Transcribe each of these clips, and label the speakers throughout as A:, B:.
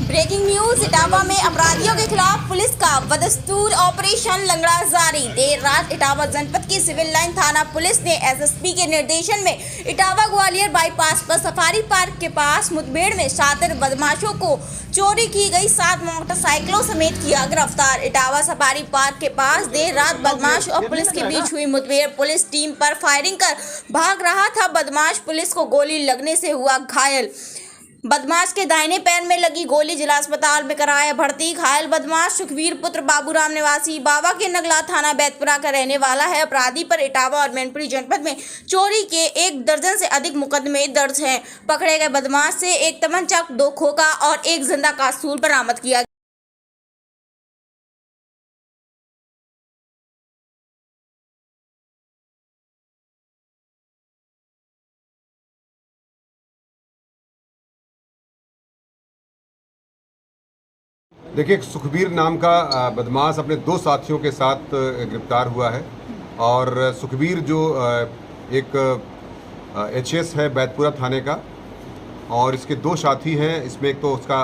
A: Breaking news. Etawah में अपराधियों के खिलाफ पुलिस का बदस्तूर ऑपरेशन लंगड़ा जारी। देर रात इटावा जनपद की सिविल लाइन थाना पुलिस ने एसएसपी के निर्देशन में इटावा ग्वालियर बाईपास पर सफारी पार्क के पास मुठभेड़ में शातिर बदमाशों को चोरी की गई 7 मोटरसाइकिलों समेत किया गिरफ्तार। इटावा सफारी पार्क के पास देर रात बदमाश और पुलिस के बीच हुई मुठभेड़। पुलिस टीम पर फायरिंग कर भाग रहा था बदमाश, पुलिस को गोली लगने से हुआ घायल। बदमाश के दाहिने पैर में लगी गोली, जिला अस्पताल में कराया भर्ती। घायल बदमाश सुखवीर पुत्र बाबूराम निवासी बाबा के नगला थाना बैतपुरा का रहने वाला है। अपराधी पर इटावा और मैनपुरी जनपद में चोरी के 1 दर्जन से अधिक मुकदमे दर्ज हैं। पकड़े गए बदमाश से 1 तमंचा, 2 खोखा और 1 जिंदा कारतूस बरामद किया।
B: देखिए, सुखबीर नाम का बदमाश अपने 2 साथियों के साथ गिरफ्तार हुआ है। और सुखबीर जो एक एचएस है बैतपुरा थाने का, और इसके 2 साथी हैं। इसमें एक तो उसका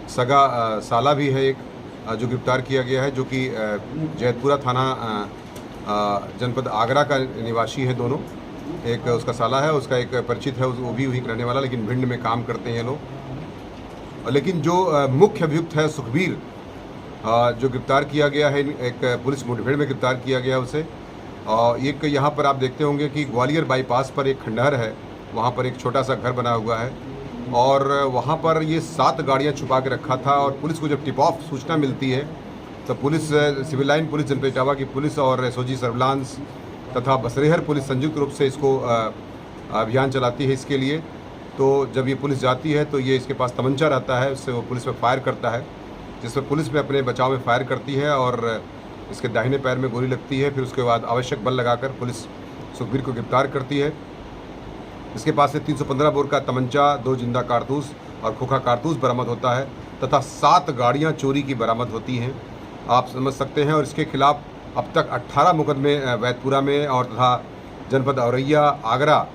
B: सगा साला भी है, एक जो गिरफ्तार किया गया है, जो कि जैतपुरा थाना जनपद आगरा का निवासी है दोनों। एक उसका साला है, उसका एक परिचित है, वो भी वहीं रहने वाला, लेकिन भिंड में काम करते हैं ये लोग। लेकिन जो मुख्य अभियुक्त है सुखबीर, जो गिरफ्तार किया गया है, एक पुलिस मुठभेड़ में गिरफ्तार किया गया उसे। एक यहाँ पर आप देखते होंगे कि ग्वालियर बाईपास पर एक खंडहर है, वहाँ पर एक छोटा सा घर बना हुआ है, और वहाँ पर ये 7 गाड़ियाँ छुपा के रखा था। और पुलिस को जब टिप ऑफ सूचना मिलती है तो पुलिस, सिविल लाइन पुलिस जनपद इटावा की पुलिस और एसओजी सर्विलांस तथा बसरेहर पुलिस संयुक्त रूप से इसको अभियान चलाती है इसके लिए। तो जब ये पुलिस जाती है तो ये इसके पास तमंचा रहता है, उससे वो पुलिस पे फायर करता है, जिस पर पुलिस में अपने बचाव में फायर करती है और इसके दाहिने पैर में गोली लगती है। फिर उसके बाद आवश्यक बल लगाकर पुलिस सुखबीर को गिरफ्तार करती है। इसके पास से 315 बोर का तमंचा, 2 जिंदा कारतूस और खोखा कारतूस बरामद होता है तथा 7 गाड़ियाँ चोरी की बरामद होती हैं, आप समझ सकते हैं। और इसके खिलाफ अब तक 18 मुकदमे बैतपुरा में और तथा जनपद औरैया, आगरा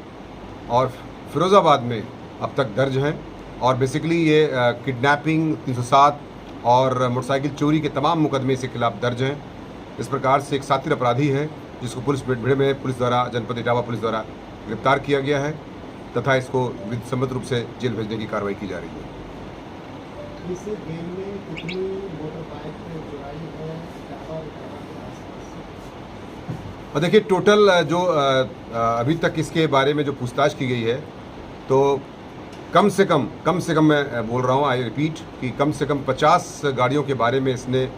B: और फिरोज़ाबाद में अब तक दर्ज हैं। और बेसिकली ये किडनैपिंग 307 और मोटरसाइकिल चोरी के तमाम मुकदमे इसके खिलाफ दर्ज हैं। इस प्रकार से एक शातिर अपराधी है जिसको पुलिस मुठभेड़ में पुलिस द्वारा, जनपद इटावा पुलिस द्वारा गिरफ्तार किया गया है तथा इसको विधिसम्मत रूप से जेल भेजने की कार्रवाई की जा रही है।
C: इस गेम में कितनी मोटरबाइक चुराई है
B: और देखिए, टोटल जो अभी तक इसके बारे में जो पूछताछ की गई है, तो कम से कम मैं बोल रहा हूँ, आई रिपीट, कि कम से कम 50 गाड़ियों के बारे में इसने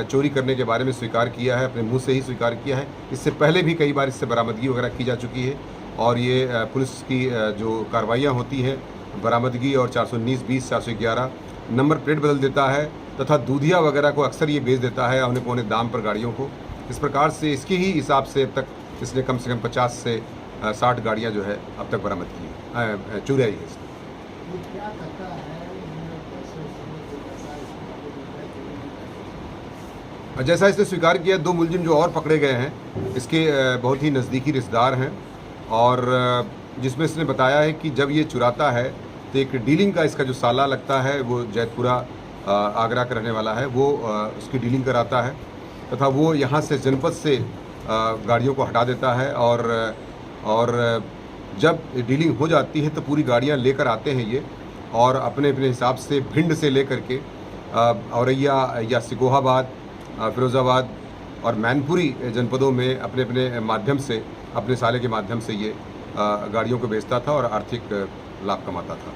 B: चोरी करने के बारे में स्वीकार किया है, अपने मुंह से ही स्वीकार किया है। इससे पहले भी कई बार इससे बरामदगी वगैरह की जा चुकी है। और ये पुलिस की जो कार्रवाइयाँ होती हैं, बरामदगी और 419-20, 411 नंबर प्लेट बदल देता है तथा दूधिया वगैरह को अक्सर ये बेच देता है औने पौने दाम पर गाड़ियों को। इस प्रकार से इसके ही हिसाब से अब तक इसने कम से कम 50 से 60 गाड़ियाँ जो है अब तक बरामद की है, चुराई है इसने। जैसा इसने स्वीकार किया, 2 मुलजिम जो और पकड़े गए हैं इसके बहुत ही नज़दीकी रिश्तेदार हैं, और जिसमें इसने बताया है कि जब ये चुराता है तो एक डीलिंग का इसका जो साला लगता है, वो जैतपुरा आगरा का रहने वाला है, वो उसकी डीलिंग कराता है तथा वो यहाँ से जनपद से गाड़ियों को हटा देता है। और जब डीलिंग हो जाती है तो पूरी गाड़ियाँ लेकर आते हैं ये, और अपने अपने हिसाब से भिंड से लेकर के औरैया या सिकोहाबाद, फिरोज़ाबाद और मैनपुरी जनपदों में अपने अपने माध्यम से, अपने साले के माध्यम से ये गाड़ियों को बेचता था और आर्थिक लाभ कमाता था।